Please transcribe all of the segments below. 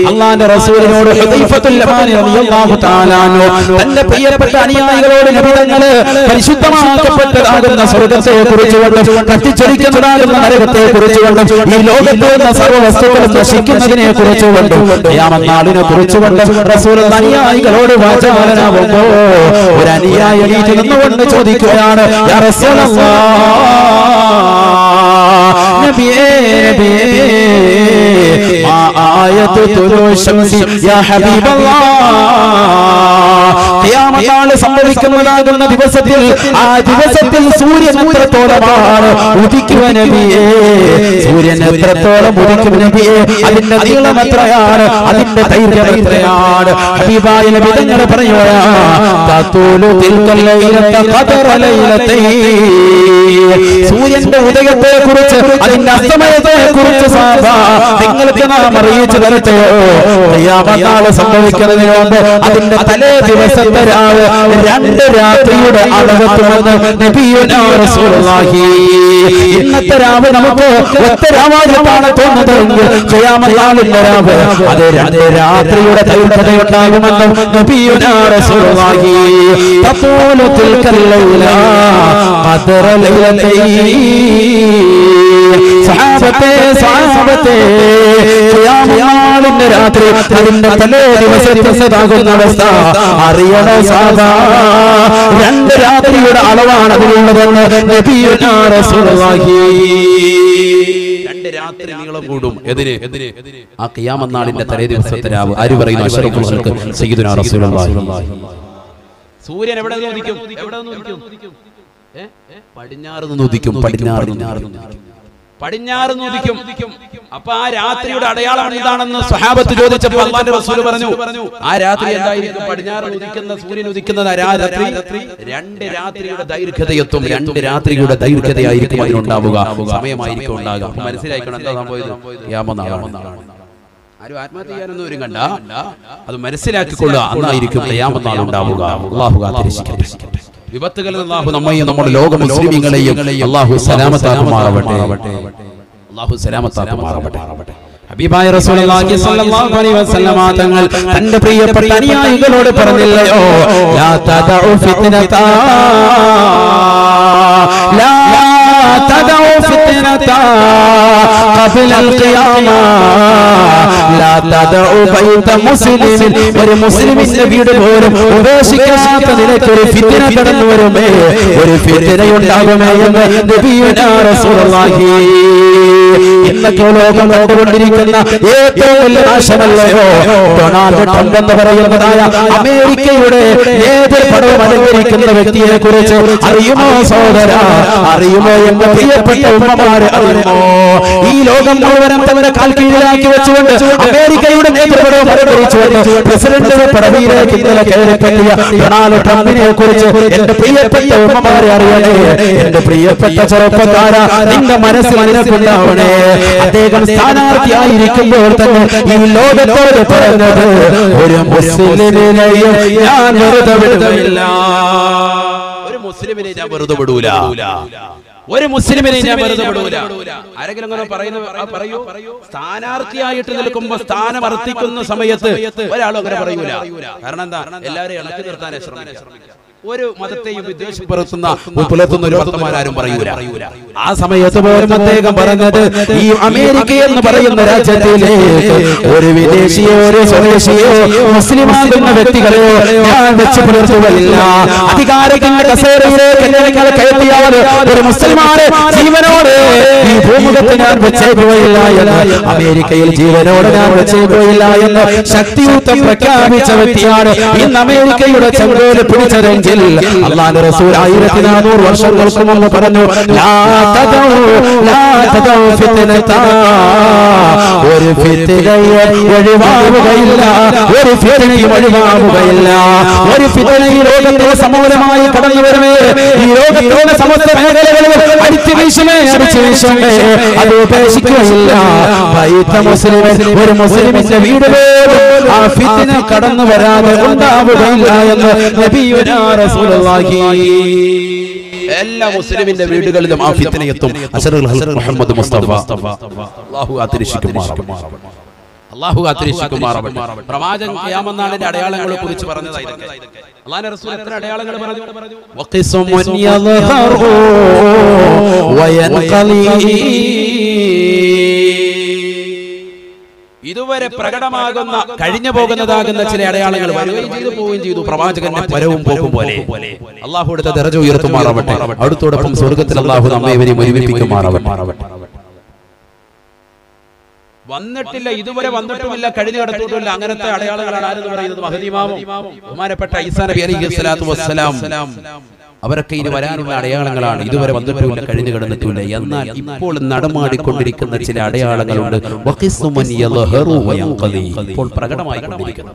അല്ലാഹുവിന്റെ റസൂലിനോട് ഹുദൈഫത്തുൽ യമാനി റളിയല്ലാഹു തആല അൻഹു തന്റെ പ്രിയപ്പെട്ട അനുയായികളോട് നബി തങ്ങൾ പരിശുദ്ധമാക്കപ്പെട്ടതാകുന്ന സ്വർഗ്ഗത്തെക്കുറിച്ചുകൊണ്ട് കത്തിച്ചൊലിക്കുന്നതാകുന്ന നരകത്തെക്കുറിച്ചുകൊണ്ട് ഈ ലോകത്ത് നിന്ന് സർവ്വ വസ്തുക്കളും നശിക്കുന്നതിനെക്കുറിച്ചുകൊണ്ട് ഖിയാമത്ത് നാളിനെ കുറിച്ചുകൊണ്ട് റസൂൽ അനുയായികളോട് വാചാലനാവുമ്പോൾ ഒരു അനുയായി എണീറ്റ് നിന്നുകൊണ്ട് ചോദിക്കുകയാണ്, യാ റസൂലല്ലാഹ്, നബിയേ നബിയേ, മാ ആയതു തുലൂ ശംസി യാ ഹബീബല്ലാഹ്, ഖിയാമത്ത് നാൾ സംഭവിക്കുന്നതാകുന്ന ദിവസത്തിൽ ആ ദിവസത്തിൽ സൂര്യൻ എത്രത്തോളമാണ് ഉദിക്കുക നബിയേ, സൂര്യൻ എത്രത്തോളം ഉദിക്കും നബിയേ, അതിന്റെ നീളം എത്രയാണ്, അതിന്റെ ദൈർഘ്യം എത്രയാണ്? ഹബീബായ നബി തങ്ങൾ പറയുകയാണ്, തതൂലു തിൽകൽ ലൈലത ഖദറ ലൈലതൈൻ, സൂര്യന്റെ ഉദയത്തെ കുറിച്ച് അതിന്റെ അസ്തമയത്തെ കുറിച്ച് നിങ്ങൾക്ക് നാം അറിയിച്ചു തരട്ടെയോ? ഖിയാമത്ത് നാൾ സംഭവിക്കുന്നതിന് മുമ്പ് അതിന്റെ തലേ ദിവസത്തെ രാവ് 2 രാത്രിയുടെ അളവെത്തുമെന്ന് നബിയുനാ റസൂലുള്ളാഹി. ഇന്നത്തെ രാവ് നമുക്ക് ഒറ്റ രാവായിട്ടാണ് തോന്നുന്നതെങ്കിൽ ഖിയാമത്ത് നാളിന്റെ രാവ് അത് 2 രാത്രിയുടെ ദൈർഘ്യതയുണ്ടാകുമെന്ന് നബിയുനാ റസൂലുള്ളാഹി. തഖൂലു തിൽകൽ ലൈല ഖദറ ലൈലതൈൻ, സഹാബത്തെ സഹാബത്തെ, ഖിയാമത്ത് നാളിന്റെ രാത്രി അതിന്റെ തലേ ദിവസത്തിൻ്റെതാകുന്ന അവസ്ഥ അറിയണ സാധാ 2 രാത്രിയുടെ അളവാണ് അതിലുള്ളതെന്ന് നബിയുനാ റസൂലുള്ളാഹി. 2 രാത്രി നീളം കൂടും. എതിരെ ആ ഖിയാമത്ത് നാളിന്റെ തലേ ദിവസത്തെ രാവ് ആര് പറയുന്നു? അഷ്റഫുൽ ഖൽഖ് സയ്യിദുനാ റസൂലുള്ളാഹി. സൂര്യൻ എവിടെ നിന്ന് ഉദിക്കും? പടിഞ്ഞാറ് നിന്ന് ഉദിക്കും. പടിഞ്ഞാറ് ഉദിക്കും. അപ്പൊ ആ രാത്രിയുടെ അടയാളം എന്താണെന്ന് സ്വഹാബത്ത് ചോദിച്ചപ്പോൾ അല്ലാഹുവിന്റെ റസൂൽ പറഞ്ഞു, ആ രാത്രി എന്തായിരിക്കും? പടിഞ്ഞാറ് ഉദിക്കുന്ന സൂര്യൻ ഉദിക്കുന്നത് രാത്രി 2 രാത്രിയുടെ ദൈർഘ്യതയെത്തും. 2 രാത്രിയുടെ ദൈർഘ്യതയായിരിക്കും അതിനുണ്ടാവുക, സമയമായിരിക്കും ഉണ്ടാകുക. മനസ്സിലാക്കണം എന്താ സംഭവിച്ചത്? ഖിയാമത്ത് നാളാണ്. ആരും ആത്മഹത്യ ചെയ്യാനൊന്നും ഒരുങ്ങണ്ട, അത് മനസ്സിലാക്കിക്കൊള്ളുക. അന്നായിരിക്കും ഖിയാമത്ത് നാൾ ഉണ്ടാവുക. അല്ലാഹു കാത്തിരക്ഷിക്കട്ടെ. വിപത്തുകളിൽ അല്ലാഹു നമ്മയും നമ്മുടെ ലോക മുസ്ലിമീങ്ങളെയും അല്ലാഹു സലാമത്താക്കുമാറാവട്ടെ. അല്ലാഹു സലാമത്താക്കുമാറാവട്ടെ. ഹബീബായ റസൂലുള്ളാഹി സ്വല്ലല്ലാഹു അലൈഹി വസല്ലമ തങ്ങൾ തന്റെ പ്രിയപ്പെട്ട അനുയായികളോട് പറഞ്ഞില്ലയോ, ലാ തദഉ ഫിത്നതാ, ലാ തദഉ ഫിത്നതാ ഖബല ഖിയാമ, ലാ തദഉ ബൈത മുസ്ലിമിൻ, ഒരു മുസ്ലിമിന്റെ വീട് പോലും ഉപേക്ഷിക്കാത്ത നിലയ്ക്ക് ഒരു ഫിത്ന കടന്നു വരുമേ, ഒരു ഫിത്നയുണ്ടാകുമേ എന്ന് നബിയുനാ റസൂലുള്ളാഹി. ഇന്നത്തെ ലോകം കണ്ടുകൊണ്ടിരിക്കുന്ന ഏറ്റവും വലിയ നാശമല്ലയോ ഡൊണാൾഡ് ട്രംപ് എന്ന് പറയുന്നതായ അമേരിക്കയുടെ ഏത് പടവും അലങ്കരിക്കുന്ന വ്യക്തിയെ കുറിച്ച് അറിയുമോ സഹോദര? അറിയുമോ എന്ന പ്രിയപ്പെട്ട ഉമ്മമാര് അറിയുമോ? ഈ ലോകം മുഴുവനും തങ്ങളുടെ കാൽ കീഴിലാക്കി വെച്ചുകൊണ്ട് അമേരിക്കയുടെ നേതൃത്വം അലങ്കരിച്ചുകൊണ്ട് പ്രസിഡന്റ് പദവിയിലേക്ക് ഇന്നലെ കയറിപ്പറ്റിയ ഡൊണാൾഡ് ട്രംപിനെ കുറിച്ച് എന്റെ പ്രിയപ്പെട്ട ഉമ്മമാരെ അറിയണേ. എന്റെ പ്രിയപ്പെട്ട ചെറുപ്പക്കാരാ, നിന്റെ മനസ്സിൽ മനസ്സിലുണ്ടാവണേ, അദ്ദേഹം സ്ഥാനാർത്ഥിയായിരിക്കുമ്പോൾ തന്നെ ഈ ലോകത്തോട് പറഞ്ഞത്, ഒരു മുസ്ലിമിനെയും ഞാൻ വെറുതെ വിടുകയില്ല, ഒരു മുസ്ലിമിനെ ഞാൻ വെറുതെ വിടൂല, ഒരു മുസ്ലിമിനെ ഞാൻ വെറുതെ വിടൂല. ആരെങ്കിലും അങ്ങനെ പറയൂ? സ്ഥാനാർത്ഥിയായിട്ട് നിൽക്കുമ്പോ സ്ഥാനം അർത്ഥിക്കുന്ന സമയത്ത് ഒരാളും അങ്ങനെ പറയൂല. കാരണം എന്താ? എല്ലാവരെയും ഇണക്കി നിർത്താനേ ശ്രമിക്കുക. ഒരു മതത്തെയും വിദ്വേഷപ്പെടുത്തുന്ന പുലർത്തുന്ന ഒരു ഭക്തന്മാരും പറയൂല. ആ സമയത്ത് പോലും അദ്ദേഹം പറഞ്ഞത്, ഈ അമേരിക്ക എന്ന് പറയുന്ന രാജ്യത്തിലെ ഒരു വിദേശിയോ ഒരു സ്വദേശിയോ മുസ്ലിമാകുന്ന വ്യക്തികളെയോ ഞാൻ വെച്ച് പുലർത്തുകയില്ല. അധികാരത്തിന്റെ കസേരയിലേക്ക് എന്നെ കയറ്റിയാൽ ഒരു മുസ്ലിമാനെ ജീവനോട് ഈ ഭൂമുഖത്ത് ഞാൻ വെച്ചേക്കുകയില്ല എന്ന്, അമേരിക്കയിൽ ജീവനോട് ഞാൻ വെച്ചേക്കുകയില്ല എന്ന് ശക്തിയുക്തം പ്രഖ്യാപിച്ച വ്യക്തിയാണ് ഇന്ന് അമേരിക്കയുടെ ചെങ്കോല് പിടിച്ചതെങ്കിൽ അല്ലാഹുവിന്റെ റസൂൽ 1400 വർഷങ്ങൾക്ക് മുമ്പ് പറഞ്ഞു, ഒരു ഫിത്നയും ഒഴിവാവുകയില്ല, ഒരു ഫിത്നയും ഒഴിവാവുകയില്ല. ഒരു ഫിത്നയും ലോകത്തെ സമൂലമായി കടന്നു വരുമേ, ഈ ലോകത്തിന്റെ സമസ്ത മേഖലകളിൽ അടിച്ചു വീശുമേ, അത് ഉപേക്ഷിക്കുകയില്ല. ഒരു മുസ്ലിമിന്റെ വീട് പോലും ആ ഫിത്ന കടന്നു വരാതെ ഉണ്ടാവുകയില്ല എന്ന് നബിയുനാ റസൂലുള്ളാഹി. എല്ലാ മുസ്ലിമിന്റെ വീടുകളിലും ആ ഫിത്ന എത്തും. അഷ്റഫുൽ ഖൽഖ് മുഹമ്മദ് മുസ്തഫ അല്ലാഹു കാത്തിരക്ഷിക്കുമാറാവട്ടെ. അല്ലാഹു കാത്തിരക്ഷിക്കുമാറാവട്ടെ. പ്രവാചകൻ ഖിയാമത്ത് നാളിന്റെ അടയാളങ്ങളെ കുറിച്ച് പറഞ്ഞതായി അല്ലാഹുവിന്റെ റസൂൽ എത്ര അടയാളങ്ങൾ പറഞ്ഞു? വഖിസ്മുൻ യദ്ഹറു വയൻഖലി, ഇതുവരെ പ്രകടമാകുന്ന കഴിഞ്ഞു പോകുന്നതാകുന്ന ചില അടയാളങ്ങൾ വരികയും ചെയ്തു പോവുകയും ചെയ്തു. പ്രവാചകന്റെ വരവും പോക്കും പോലെ അല്ലാഹു അടുത്ത ദറജ ഉയർത്തുമാറാവട്ടെ. അടുത്തോടൊപ്പം സ്വർഗ്ഗത്തിൽ അല്ലാഹു നമ്മെ ഇവരെയും ഒരുമിപ്പിക്കുമാറാവട്ടെ. വന്നിട്ടില്ല, ഇതുവരെ വന്നിട്ടുമില്ല, കഴിഞ്ഞു കിടത്തിയിട്ടുമില്ല, അങ്ങനത്തെ അടയാളങ്ങളാണ് ആരെന്ന് പറയുന്നത് മഹദി ഇമാമും ബഹുമാനപ്പെട്ട ഈസാ നബി അലൈഹിസ്സലാത്തു വസ്സലാം അവരൊക്കെ ഇനി വരാനുള്ള അടയാളങ്ങളാണ്. ഇതുവരെ വന്നിട്ടുമില്ല, കഴിഞ്ഞു കിടന്നിട്ടില്ല. എന്നാൽ ഇപ്പോൾ നടമാടിക്കൊണ്ടിരിക്കുന്ന ചില അടയാളങ്ങളുണ്ട്. ഇപ്പോൾ പ്രകടമായിക്കൊണ്ടിരിക്കുന്നു,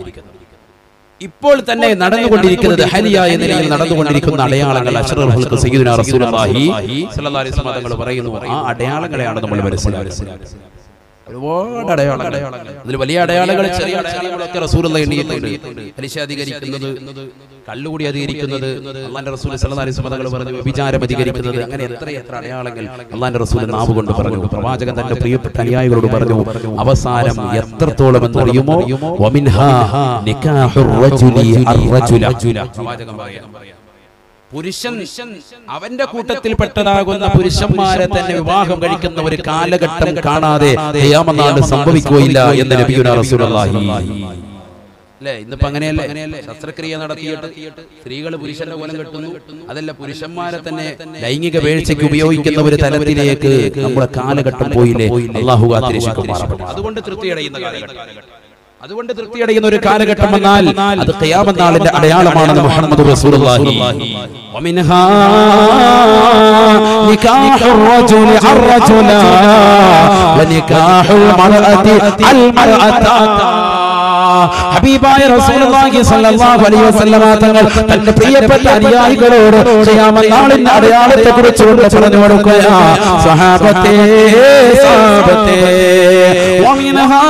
ഇപ്പോൾ തന്നെ നടന്നുകൊണ്ടിരിക്കുന്നത് ഹലിയായ നിലയിൽ നടന്നുകൊണ്ടിരിക്കുന്ന അടയാളങ്ങൾ. അഷ്റഫുൽ ഖൽഖ് സയ്യിദുനാ റസൂലുള്ളാഹി സ്വല്ലല്ലാഹു അലൈഹി വസല്ലം തങ്ങൾ പറയുന്നു, ആ അടയാളങ്ങളെയാണ് നമ്മൾ മനസ്സിലാക്കുന്നത്. ഒരുപാട് അടയാളങ്ങൾ, അതിൽ വലിയ അടയാളങ്ങൾ, ചെറിയ അടയാളങ്ങളൊക്കെ റസൂലുള്ളാഹി എണ്ണിയിട്ടുണ്ട്. പലിശ അധികരിക്കുന്നത്, കള്ളുകൂടി അധികരിക്കുന്നത്, അല്ലാഹുവിന്റെ റസൂൽ സ്വല്ലല്ലാഹു അലൈഹി വസല്ലം തങ്ങൾ പറഞ്ഞു വ്യഭിചാരം അധികരിക്കുന്നത്, അങ്ങനെ എത്ര അടയാളങ്ങൾ അല്ലാഹുവിന്റെ റസൂൽ നാവ് കൊണ്ട് പറഞ്ഞു. പ്രവാചകൻ തന്റെ പ്രിയപ്പെട്ട അനുയായികളോട് പറഞ്ഞു, അവസാനം എത്രത്തോളം എന്നറിയുമോ? വമിൻഹാ നികാഹുർ റജുലി അർറജുല. പ്രവാചകൻ പറയാം, പുരുഷൻ അവന്റെ കൂട്ടത്തിൽപ്പെട്ടതാകുന്ന പുരുഷന്മാരെ തന്നെ വിവാഹം കഴിക്കുന്ന ഒരു കാലഘട്ടം കാണാതെ ഖിയാമത്ത് നാൾ സംഭവിക്കുകയില്ല എന്ന് നബിയുനാ റസൂലുള്ളാഹി. അല്ലേ, ഇന്നിപ്പോ അങ്ങനെയല്ലേ? ശസ്ത്രക്രിയ നടത്തിയിട്ട് സ്ത്രീകൾ പുരുഷന്റെ കോലം കെട്ടുന്നു. അതല്ല, പുരുഷന്മാരെ തന്നെ ലൈംഗിക വീഴ്ചയ്ക്ക് ഉപയോഗിക്കുന്ന ഒരു തലത്തിലേക്ക് നമ്മുടെ കാലഘട്ടം പോയില്ലേ? അല്ലാഹു കാത്തിരക്ഷിക്കുമാറാവട്ടെ. അതുകൊണ്ട് തൃപ്തിയടയുന്ന ഒരു കാലഘട്ടം വന്നാൽ അത് ഖിയാമത്ത് നാളിന്റെ അടയാളമാണെന്ന് മുഹമ്മദ് റസൂലുള്ളാഹി. വമിൻഹാ നികാഹുർ റജുലി അർറജുല വനികാഹുൽ മർഅതി അൽ മർഅത. ഹബീബായ റസൂലുള്ളാഹി സ്വല്ലല്ലാഹു അലൈഹി വസല്ലമ തങ്ങൾ തന്റെ പ്രിയപ്പെട്ട അനുയായികളോട് ഖിയാമത്ത് നാളിന്റെ അടയാളത്തെ കുറിച്ച് പറഞ്ഞു കൊടുക്കുകയാ. സഹാബത്തേ വമിൻഹാ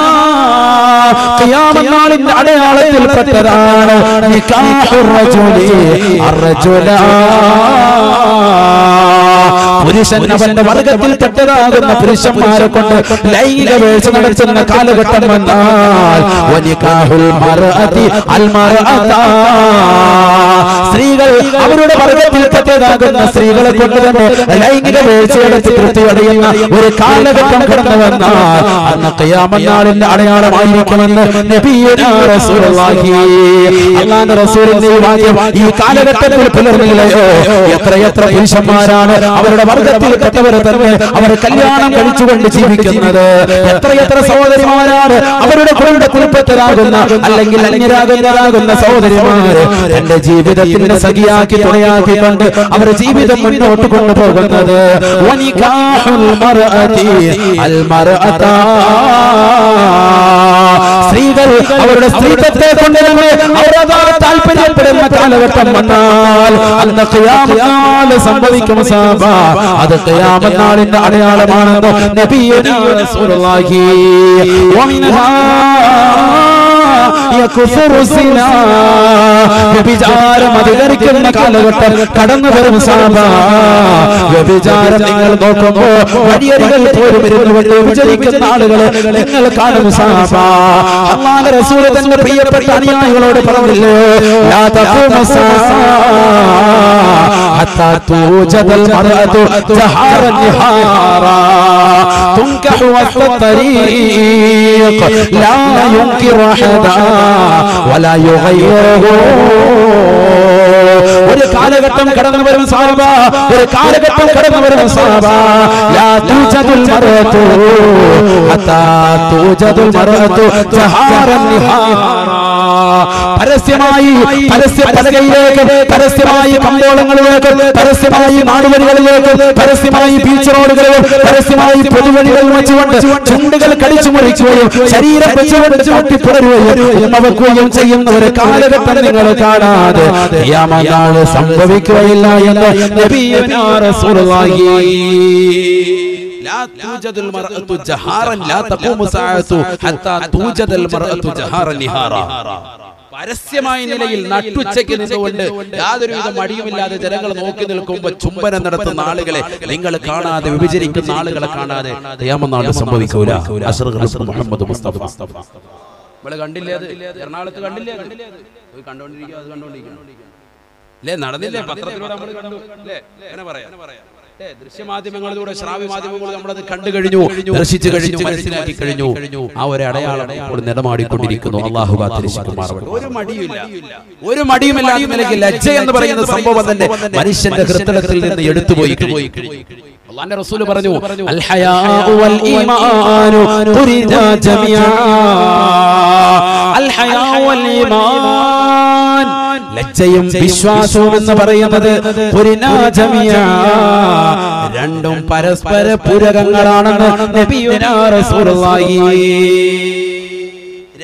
ഖിയാമത്ത് നാളിന്റെ അടയാളത്തിൽപ്പെട്ടതാണ് നികാഹുർ റജുലി അർറജുല. പുരുഷൻ അവന്റെ വർഗത്തിൽപ്പെട്ടതാകുന്ന പുരുഷന്മാരെ കൊണ്ട് ലൈംഗിക വീഴ്ച നടത്തുന്ന കാലഘട്ടം വന്നാൽ വനികാഹുൽ മർഅതി അൽ മർഅത. സ്ത്രീകൾ അവരുടെ വർഗത്തിൽപ്പെട്ടതാകുന്ന സ്ത്രീകളെ കൊണ്ട് തന്നെ ലൈംഗിക വീഴ്ചയെടുത്ത് തൃപ്തിയടയുന്ന ഒരു കാലഘട്ടം കടന്നു വന്നാൽ അന്ന് ഖിയാമത്ത് നാളിന്റെ അടയാളമായിരിക്കുമെന്ന് നബിയുനാ റസൂലുള്ളാഹി. അല്ലാഹുവിന്റെ റസൂലിന്റെ ഈ വാക്യം ഈ കാലഘട്ടത്തിൽ പുലർന്നില്ലയോ? എത്രയെത്ര പുരുഷന്മാരാണ് അവരുടെ വർഗത്തിൽപ്പെട്ടവർ തന്നെ അവർ കല്യാണം കഴിച്ചുകൊണ്ട് ജീവിക്കുന്നത്. എത്രയെത്ര സഹോദരിമാരാണ് അവരുടെ കുടുംബത്തിൽപ്പെട്ടതാകുന്ന അല്ലെങ്കിൽ അന്യരാകുന്നതാകുന്ന സഹോദരിമാര് തന്റെ ജീവിതത്തിന്റെ സഖിയാക്കി തുണയാക്കിക്കൊണ്ട് അവർ ജീവിതം മുന്നോട്ട് കൊണ്ടുപോകുന്നത്. വനികാഹുൽ മർഅതി അൽ മർഅത. സ്ത്രീകൾ അവരുടെ സ്ത്രീത്വത്തെ കൊണ്ട് തന്നെ അവരതാ താല്പര്യപ്പെടുന്ന കാലഘട്ടം വന്നാൽ അന്ന് ഖിയാമത്ത് നാൾ സംഭവിക്കും സഹാബ. അത് ഖിയാമത്ത് നാളിന്റെ അടയാളമാണെന്ന് നബിയുനാ റസൂലുള്ളാഹി. വമിൻഹാ യകുഫുറു സിനാ. വ്യഭിചാരം അധികരിക്കുന്ന കാലഘട്ടം കടന്നു വരും സഹാബ. വ്യഭിചാരം നിങ്ങൾ നോക്കുമ്പോ വഴിയരികൾ പോലും ഇരുന്നുകൊണ്ട് വ്യഭിചരിക്കുന്ന ആളുകളെ നിങ്ങൾ കാണും സഹാബ. അല്ലാഹുവിന്റെ റസൂൽ തന്റെ പ്രിയപ്പെട്ട അനുയായികളോട് പറഞ്ഞില്ലേ, ലാ തഖൂമു സാഅ ഹത്താ തൂജദൽ മർഅതു ജഹാറൻ നിഹാറാ തുൻകഹു വസ്തരീഖ് ലാ യുൻകിറു അഹദാ വലാ യുഗയ്യിറുഹു. ഒരു കാലഘട്ടം കടന്നു വരും സഹാബ, ഒരു കാലഘട്ടം കടന്നു വരും സഹാബ. ലാ തൂജദുൽ മർഅതു ഹത്താ തൂജദുൽ മർഅതു ജഹാറൻ നിഹാറാ. പരസ്യമായി പരസ്യപലകയിലേക്ക്, പരസ്യമായി കമ്പോളങ്ങളിലേക്ക്, പരസ്യമായി നാടുവഴികളിലേക്ക്, പരസ്യമായി ബീച്ച് റോഡുകളിൽ, പരസ്യമായി പൊതുവഴികൾ വെച്ചുകൊണ്ട് ചുണ്ടുകൾ കടിച്ചു മുറിക്കുകയും ശരീരം വെച്ചുകൊണ്ട് ചവിട്ടിപ്പുറരുകയും ഉമ്മവെക്കുകയും ചെയ്യുന്ന ഒരു കാലഘട്ടം നിങ്ങൾ കാണാതെ ഖിയാമത്ത് നാൾ സംഭവിക്കുകയില്ല എന്ന് നബിയുനാ റസൂലുള്ളാഹി. لا توجد المرأة جهارا لا تقوم ساعة حتى توجد المرأة جهارا نهارا. പരസ്യമായ നിലയിൽ നട്ടുച്ചയ്ക്ക് നിന്നുകൊണ്ട് യാതൊരുവിധ മടിയുമില്ലാതെ ജനങ്ങൾ നോക്കി നിൽക്കുമ്പോൾ ചുംബനം നടത്തുന്ന ആളുകളെ നിങ്ങൾ കാണാതെ, വിഭജിക്കുന്ന ആളുകളെ കാണാതെ ഖിയാമത്ത് നാൾ സംഭവിക്കൂല. അഷ്റഫുൽ മുഹമ്മദ് മുസ്തഫ നമ്മള് കണ്ടില്ലേ? അത് എറണാകുളത്ത് കണ്ടില്ലേ? കണ്ടോണ്ടിരിക്കുക, അത് കണ്ടോണ്ടിരിക്കണം അല്ലേ? നടന്നില്ലേ? പത്രത്തിലൂടെ നമ്മൾ കണ്ടു അല്ലേ? അങ്ങനെ പറയാം. ദൃശ്യമാധ്യമങ്ങളിലൂടെ, ശ്രാവ്യ മാധ്യമങ്ങളിലൂടെ നമ്മളത് കണ്ടു കഴിഞ്ഞു, ദർശിച്ചു കഴിഞ്ഞു, മനസ്സിലാക്കി കഴിഞ്ഞു. ആ ഒരു അടയാളം ഇപ്പോൾ നിലമാടിക്കൊണ്ടിരിക്കുന്നു. അല്ലാഹു കാത്തിരക്ഷിക്കുമാറാവട്ടെ. ഒരു മടിയുമില്ലാത്ത നിലയ്ക്ക് ലജ്ജ എന്ന് പറയുന്ന സംഭവം തന്നെ മനുഷ്യന്റെ ഹൃദയത്തിൽ നിന്ന് എടുത്തുപോയി. അല്ലാഹുവിന്റെ റസൂൽ പറഞ്ഞു, അൽ ഹയാഉ വൽ ഈമാനു തുരിജ ജമിഅ. അൽ ഹയാഉ വൽ ഈമാൻ, ലജ്ജയും വിശ്വാസവും എന്ന് പറയുന്നത് രണ്ടും പരസ്പര പൂരകങ്ങളാണെന്ന് നബിയുനാ റസൂലുള്ളാഹി.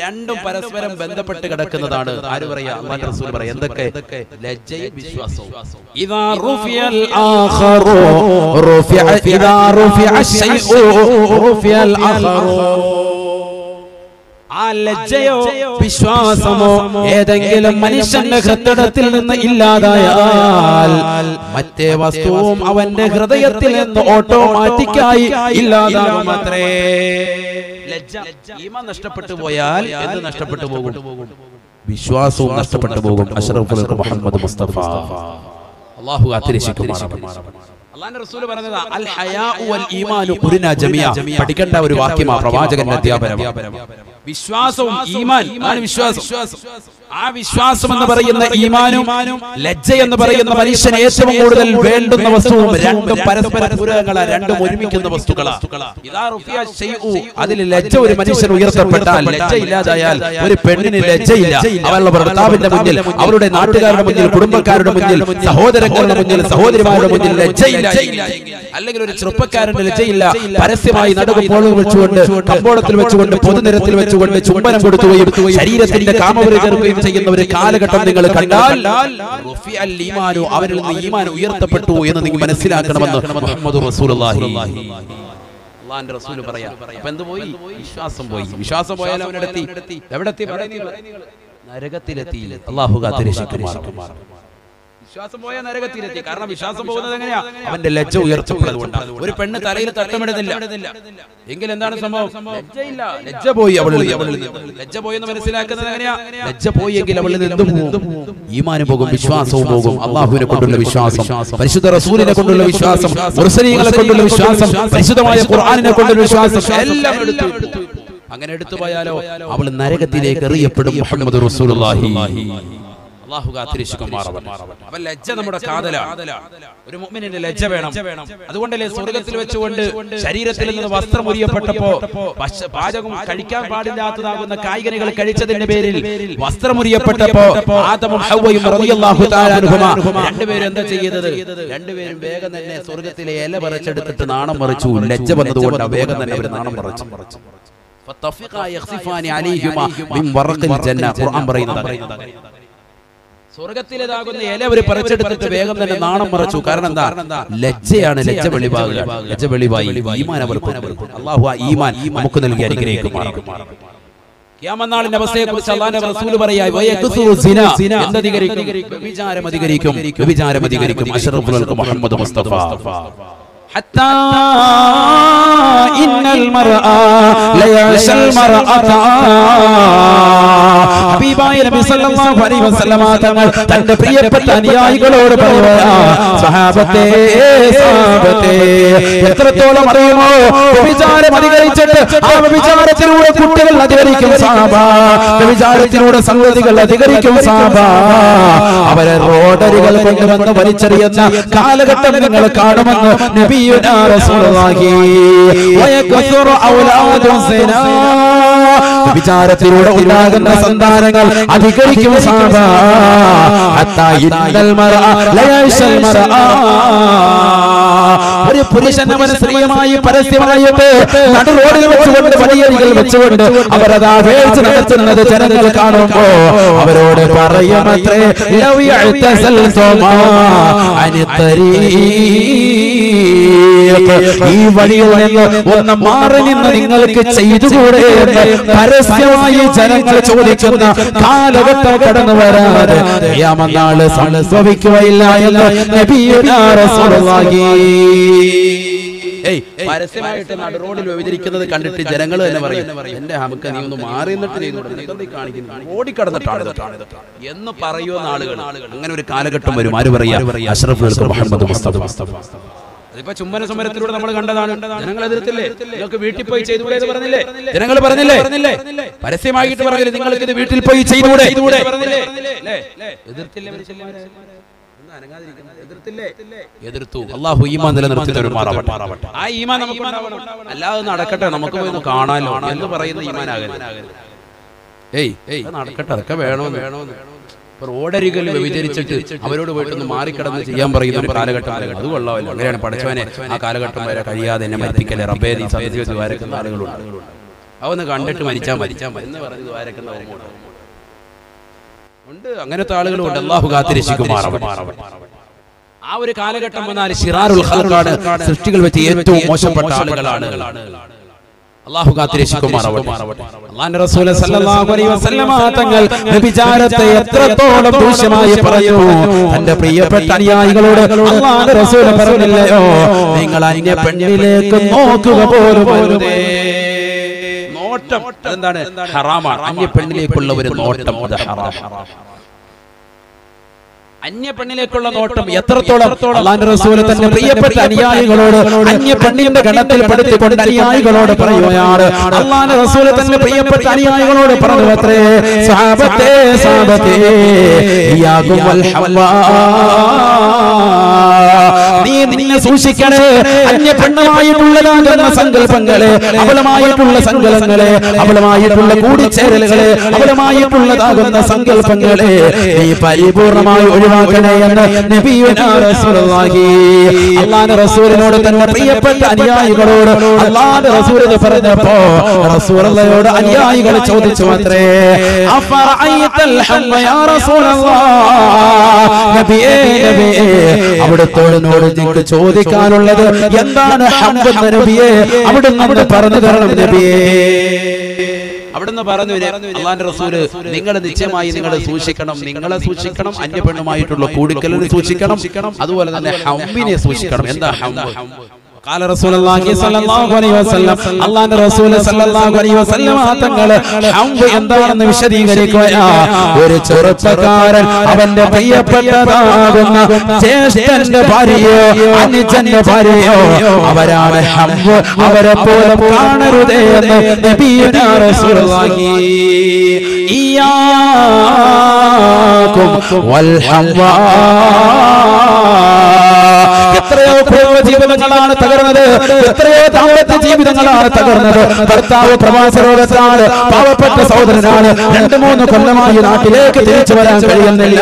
രണ്ടും പരസ്പരം ബന്ധപ്പെട്ട് കിടക്കുന്നതാണ്. ആര് പറയാ? അല്ലാഹുവിന്റെ റസൂൽ പറയാ. എന്തൊക്കെ? ലജ്ജയും വിശ്വാസവും. ഇദാ റുഫിയൽ ആഖറു റുഫിഅ, ഇദാ റുഫിഅ ശൈഉ റുഫിയൽ ആഖറു. ആ ലജ്ജയോ വിശ്വാസമോ ഏതെങ്കിലും മനുഷ്യന്റെ ഹൃദയത്തിൽ നിന്ന് ഇല്ലാതായാൽ മറ്റേ വസ്തുവും അവന്റെ ഹൃദയത്തിൽ നിന്ന് ഓട്ടോമാറ്റിക്കായി ഇല്ലാതാകുമത്രേ. ലജ്ജ, ഈമാൻ നഷ്ടപ്പെട്ടു പോയാൽ എന്ത് നഷ്ടപ്പെട്ടു പോകും? വിശ്വാസവും നഷ്ടപ്പെട്ടു പോകും. അഷ്റഫുൽ മുഹമ്മദ് മുസ്തഫ അല്ലാഹു കാത്തിരക്ഷിക്കുമാറാവട്ടെ. അല്ലാഹുവിന്റെ റസൂൽ പറഞ്ഞത് അൽ ഹയാഉ വൽ ഈമാനു ഖുരിന ജമിഅ. പഠിക്കേണ്ട ഒരു വാക്യമാണ് പ്രവാചകന്റെ അധ്യാപനം. വിശ്വാസവും ഈമാൻ ആണ് വിശ്വാസം. ആ വിശ്വാസം എന്ന് പറയുന്ന ഈമാനും ലജ്ജ എന്ന് പറയുന്ന മനുഷ്യന് ഏറ്റവും കൂടുതൽ വേണ്ടുന്ന വസ്തുവും രണ്ടും പരസ്പര പൂരകങ്ങളാണ്, രണ്ടും ഒരുമിക്കുന്ന വസ്തുക്കളാണ്. അതിൽ ലജ്ജ ഒരു മനുഷ്യൻ ഉയർത്തപ്പെട്ടാൽ, ലജ്ജ ഇല്ലാതായാൽ ഒരു പെണ്ണിന് ലജ്ജയില്ല. അവളുടെ ഭർത്താവിന്റെ മുന്നിൽ, അവരുടെ നാട്ടുകാരുടെ മുന്നിൽ, കുടുംബക്കാരുടെ മുന്നിൽ, സഹോദരങ്ങളുടെ മുന്നിൽ, സഹോദരിമാരുടെ മുന്നിൽ ലജ്ജയില്ല. അല്ലെങ്കിൽ ഒരു ചെറുപ്പക്കാരന്റെ ലജ്ജയില്ല. പരസ്യമായി നടുകപ്പോളിൽ വെച്ചുകൊണ്ട്, കമ്പോളത്തിൽ വെച്ചുകൊണ്ട്, പൊതുനിരത്തിൽ വെച്ചുകൊണ്ട് ചുംബനം കൊടുക്കുകയും ശരീരത്തിന്റെ കാമവരി ചേർക്കുകയും ചെയ്യുന്ന ഒരു കാലഘട്ടം നിങ്ങൾ കണ്ടാൽ അവരിൽ നിന്ന് ഈമാൻ ഉയർത്തപ്പെട്ടു എന്ന് നിങ്ങൾ മനസ്സിലാക്കണമെന്ന് മുഹമ്മദ് റസൂലുള്ളാഹി. അല്ലാഹുവിന്റെ റസൂൽ പറയാ. അപ്പൊ എന്ത് പോയി? വിശ്വാസം പോയി. വിശ്വാസം പോയാൽ അവനെത്തി എവിടെത്തി? നരകത്തിലെത്തി. അല്ലാഹു കാത്തിരക്ഷിക്കുമാറാവട്ടെ. വിശ്വാസം പോയാൽ നരകത്തിലെത്തി. കാരണം വിശ്വാസം പോകുന്നത് എങ്ങനെയാ? അവന്റെ ലജ്ജ ഉയർത്തപ്പെടുന്നതുകൊണ്ടാണ്. ഒരു പെണ്ണ് തലയിൽ തട്ടമിടുന്നില്ല എങ്കിൽ എന്താണ് സംഭവം? ലജ്ജയില്ല. ലജ്ജ പോയി അവളിൽ. ലജ്ജ പോയി എന്ന് മനസ്സിലാക്കുന്നത് എങ്ങനെയാ? ലജ്ജ പോയി എങ്കിൽ അവളിൽ എന്ത് പോകും? ഈമാനും പോകും, വിശ്വാസവും പോകും. അല്ലാഹുവിനെ കൊണ്ടുള്ള വിശ്വാസം, പരിശുദ്ധ റസൂലിനെ കൊണ്ടുള്ള വിശ്വാസം, മുർസലീങ്ങളെ കൊണ്ടുള്ള വിശ്വാസം, പരിശുദ്ധമായ ഖുർആനിനെ കൊണ്ടുള്ള വിശ്വാസം എല്ലാം എടുത്തു. അങ്ങനെ എടുത്തു പോയാലോ അവൾ നരകത്തിലേക്ക് എറിയപ്പെടും. മുഹമ്മദ് റസൂലുള്ളാഹി. അല്ലാഹു കാത്തിരക്ഷിക്കുമാറാവട്ടെ. അവൻ ലജ്ജ നമ്മുടെ കാതലാണ്. ഒരു മുഅ്മിനിന് ലജ്ജ വേണം. അതുകൊണ്ടല്ലേ സ്വർഗ്ഗത്തിൽ വെച്ചുകൊണ്ട് ശരീരത്തിൽ നിന്ന് വസ്ത്രം ഉരിയപ്പെട്ടപ്പോ, പാചകം കഴിക്കാൻ പാടില്ലാത്തതാകുന്ന കായികനികൾ കഴിച്ചതിന്റെ പേരിൽ വസ്ത്രം ഉരിയപ്പെട്ടപ്പോ ആദമും ഹവ്വയും റളിയല്ലാഹു തആല അൻഹുമാ രണ്ടുപേരും എന്താ ചെയ്തത്? രണ്ടുപേരും വേഗം തന്നെ സ്വർഗ്ഗത്തിലെ ഇല പറിച്ചെടുത്തിട്ട് നാണം മറിച്ചു. ലജ്ജ വന്നതുകൊണ്ട് വേഗം തന്നെ അവർ നാണം മറിച്ചു. ഫതഫിഖാ യഖ്സിഫാനി അലൈഹിമാ മിൻ വറഖിൽ ജന്ന. ഖുർആൻ പറയുന്നത് സ്വർഗ്ഗത്തിലേതാകുന്ന ഇല അവർ പറിച്ചെടുത്തിട്ട് വേഗം തന്നെ നാണം മറച്ചു. കാരണം എന്താ? ലജ്ജയാണ്. ലജ്ജ വെളിവാകുക. ലജ്ജ വെളിവായി ഈമാൻ അവർക്ക്. അല്ലാഹു ആ ഈമാൻ നമുക്ക് നൽകി അനുഗ്രഹിക്കുമാറാവട്ടെ. ഖിയാമത്ത് നാളിന്റെ അവസ്ഥയെക്കുറിച്ച് അല്ലാഹുവിന്റെ റസൂൽ പറയാ, വയക്സുറു സിന, എന്തധികരിക്കും? വ്യഭിചാരം അധികരിക്കും. വ്യഭിചാരം അധികരിക്കും. അഷ്റഫുൽ മുഹമ്മദ് മുസ്തഫ. حتى إن المرأة ليعشى المرأة. ഹബീബായ നബി സല്ലല്ലാഹു അലൈഹി വസല്ലമ തങ്ങൾ തന്റെ പ്രിയപ്പെട്ട അനുയായികളോട് പറയുകയാ, സഹാബത്തെ എത്രത്തോളം അറിയുമോ വ്യഭിചാരം അധികരിച്ചിട്ട് ആ വ്യഭിചാരത്തിലൂടെ കുട്ടികൾ അധികരിക്കും സഹാബ, വ്യഭിചാരത്തിലൂടെ സന്തതികൾ അധികരിക്കും സഹാബ. അവരെ റോഡരികൾ കൊണ്ടുവന്ന് വലിച്ചെറിയുന്ന കാലഘട്ടം നിങ്ങൾ കാണുമെന്ന് നബിയുനാ റസൂലുള്ളാഹി. വയക്സുറു ഔലാദു സിനാ, വ്യഭിചാരത്തിലൂടെ ഉണ്ടാകുന്ന സന്താനങ്ങൾ അധികരിക്കും സഹാബ. ഹത്താ ഇന്നൽ മർഅ ലയശൽ മർഅ, ഒരു പുരുഷൻ അവൻ സ്ത്രീയുമായി പരസ്യമായിട്ട് നടു റോഡിൽ വെച്ചുകൊണ്ട് വഴിയരികൾ വെച്ചുകൊണ്ട് അവരതാ വേഴ്ച നടത്തുന്നത് ജനങ്ങൾ കാണുമ്പോ അവരോട് പറയുമത്രേ, ലൗ യഅ്തസൽതുമാ അനി തരീ ഈ വഴിയിൽ നിന്ന് ഒന്ന് മാറി നിന്ന് നിങ്ങൾക്ക് ചെയ്തുകൂടെ എന്ന് പരസ്യമായി ജനങ്ങൾ ചോദിക്കുന്ന കാലഘട്ടം കടന്നു വരാതെ ഖിയാമത്ത് നാൾ സംഭവിക്കുകയില്ല എന്ന് നബിയുനാ റസൂലുള്ളാഹി. പരസ്യമായിട്ട് നട റോഡിൽ വ്യവഹരിക്കുന്നത് കണ്ടിട്ട് ജനങ്ങൾ തന്നെ പറയും, എന്റെ നമുക്ക് നീ ഒന്ന് മാറി നിന്നിട്ട് ഓടിക്കടന്നിട്ടാണ് എന്ന് പറയുന്ന ആളുകൾ. അങ്ങനെ ഒരു കാലഘട്ടം വരും. ആര് പറയാ? അഷ്റഫുൽ മുഹമ്മദ് മുസ്തഫ. അതിപ്പോ ചുംബന സമരത്തിലൂടെ നമ്മൾ കണ്ടതാണ്. ജനങ്ങൾ എതിർത്തില്ലേ? നിങ്ങൾക്ക് വീട്ടിൽ പോയി ചെയ്തുകൂടെ എന്ന് പറഞ്ഞില്ലേ? ജനങ്ങൾ പറഞ്ഞില്ലേ? പരസ്യമായിട്ട് പറഞ്ഞില്ലേ നിങ്ങൾക്ക് ഇത് വീട്ടിൽ പോയി ചെയ്തുകൂടെ? എതിർത്തു. അല്ലാഹു ഈമാൻ നിലനിർത്തി തരുമാറാവട്ടെ. ആ ഈമാൻ നമുക്ക് ഉണ്ടാവണം. അല്ലാതെ നടക്കട്ടെ നമുക്ക് പോയി കാണാനോ എന്ന് പറയുന്ന ഈമാനാകരുത്. നടക്കട്ടെ, അതൊക്കെ വേണമെന്ന്. റോഡരികിൽ വ്യഭിചരിച്ചിട്ട് അവരോട് പോയിട്ടൊന്ന് മാറിക്കിടന്ന് ചെയ്യാൻ പറയുന്ന ഒരു കാലഘട്ടം അത് കൊള്ളാമല്ലോ. അങ്ങനെയാണ് പഠിച്ചവനെ ആ കാലഘട്ടം വരെ കഴിയാതെ എന്നെ മരിപ്പിക്കല്ലേ റബ്ബേ നീ സത്യത്തിൽ ദ്വാരക്കുന്ന ആളുകളുണ്ട്. അതൊന്ന് കണ്ടിട്ട് മരിച്ചാൽ എന്ന് പറഞ്ഞ് ദ്വാരക്കുന്ന ഉണ്ട്. അങ്ങനത്തെ ആളുകളുണ്ട്. അല്ലാഹു കാത്തിരക്ഷിക്കുമാറാവട്ടെ. ആ ഒരു കാലഘട്ടം വന്നാൽ ശിറാറുൽ ഖൽഖാണ്, സൃഷ്ടികൾ വെച്ച് ഏറ്റവും മോശപ്പെട്ട ആളുകളാണ്. അല്ലാഹു കാത്തിരക്ഷിക്കുമാറാവട്ടെ. അല്ലാഹുവിന്റെ റസൂൽ സല്ലല്ലാഹു അലൈഹി വസല്ലമ തങ്ങൾ വ്യഭിചാരത്തെ എത്രത്തോളം ദൂഷ്യമായി പറയുന്നു. തന്റെ പ്രിയപ്പെട്ട അനുയായികളോട് അല്ലാഹുവിന്റെ റസൂൽ പറഞ്ഞില്ലയോ, നിങ്ങൾ അന്യ പെണ്ണിലേക്ക് നോക്കുക പോലും അരുതേ. നോട്ടം എന്താണ്? ഹറാമാണ്. അന്യ പെണ്ണിലേക്കുള്ള ഒരു നോട്ടം അത് ഹറാമാണ്. അന്യ പെണ്ണിലേക്കുള്ള നോട്ടം എത്രത്തോളം അല്ലാഹുവിന്റെ റസൂൽ തന്റെ പ്രിയപ്പെട്ട അനുയായികളോട് അന്യ പെണ്ണിന്റെ ഗണത്തിൽ പെടുത്തിക്കൊണ്ട് അനുയായികളോട് പറയുകയാണ്. അല്ലാഹുവിന്റെ റസൂൽ തന്റെ പ്രിയപ്പെട്ട അനുയായികളോട് പറഞ്ഞു അത്രേ, സഹാബത്തേ ഇയ്യാകും വൽ ഹവാ, നീ നിന്നെ സൂക്ഷിക്കണേ. അന്യ പെണ്ണുമായിട്ടുള്ളതാകുന്ന സങ്കല്പങ്ങളെ, അവളുമായിട്ടുള്ള സങ്കല്പങ്ങളെ, അവളുമായിട്ടുള്ള കൂടിച്ചേരലുകളെ, അവളുമായിട്ടുള്ളതാകുന്ന സങ്കല്പങ്ങളെ നീ പരിപൂർണമായി ഒഴിവാക്കണേ എന്ന് നബിയുനാ റസൂലുള്ളാഹി. അല്ലാഹുവിന്റെ റസൂലിനോട് തന്നെ പ്രിയപ്പെട്ട അനുയായികളോട് അല്ലാഹുവിന്റെ റസൂൽ പറഞ്ഞപ്പോ റസൂലുള്ളാഹിയോട് അനുയായികൾ ചോദിച്ചു അത്രേ, അഫറഅയ്തൽ ഹമ്മ യാ റസൂലല്ലാഹ്, നബിയേ അവിടുത്തോട് നിങ്ങൾക്ക് ചോദിക്കാനുള്ളത് എന്താണ് ഹംബ് നബിയേ? അവിടുന്ന് പറഞ്ഞു തരണം നബിയേ. അവിടുന്ന് പറഞ്ഞു അല്ലാഹുവിന്റെ റസൂല്, നിങ്ങൾ നിശ്ചയമായി നിങ്ങൾ സൂക്ഷിക്കണം, നിങ്ങളെ സൂക്ഷിക്കണം, അന്യ പെണ്ണുമായിട്ടുള്ള കൂടിക്കലിനെ സൂക്ഷിക്കണം, അതുപോലെ തന്നെ ഹംബിനെ സൂക്ഷിക്കണം. എന്താ ഹംബ്? قال رسول الله صلى الله عليه وسلم, അല്ലാഹുവിന്റെ റസൂൽ സല്ലല്ലാഹു അലൈഹി വസല്ലം തങ്ങൾ ഹംബ് എന്താണെന്ന് വിശദീകരിക്കുകയാ. ഒരു ചെറുപ്പക്കാരൻ അവന്റെ പ്രിയപ്പെട്ടതാകുന്ന ജ്യേഷ്ഠന്റെ ഭാര്യയോ അനുജന്റെ ഭാര്യയോ അവരാണ് ഹംബ്. അവരെ പോലെ കാണരുതേ എന്ന് നബിയുനാ റസൂലുള്ളാഹി. ഇയ്യാകും വൽ ഹവാ. എത്രയോ ജീവിതങ്ങളാണ് തകർന്നത്, എത്രയോ ദാമ്പത്യ ജീവിതങ്ങളാണ് തകർന്നത്. ഭർത്താവ് പ്രവാസ രോഗത്താണ്, പാവപ്പെട്ട സഹോദരനാണ്, 2-3 കൊല്ലമായി നാട്ടിലേക്ക് തിരിച്ചു വരാൻ കഴിയുന്നില്ല.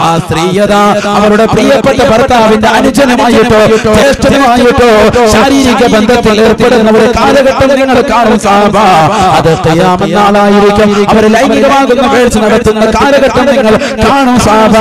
ആ സ്ത്രീയത അവരുടെ പ്രിയപ്പെട്ട ഭർത്താവിന്റെ അനുജനുമായിട്ടോ ജ്യേഷ്ഠനുമായിട്ടോ ശാരീരിക ബന്ധത്തിൽ ഏർപ്പെടുന്ന ഒരു കാലഘട്ടം നിങ്ങൾ കാണും സഹാബ. അത് ഖിയാമത്ത് നാളായിരിക്കും. അവർ ലൈംഗികമാകുന്ന വീഴ്ച നടത്തുന്ന കാലഘട്ടം നിങ്ങൾ കാണും സഹാബ.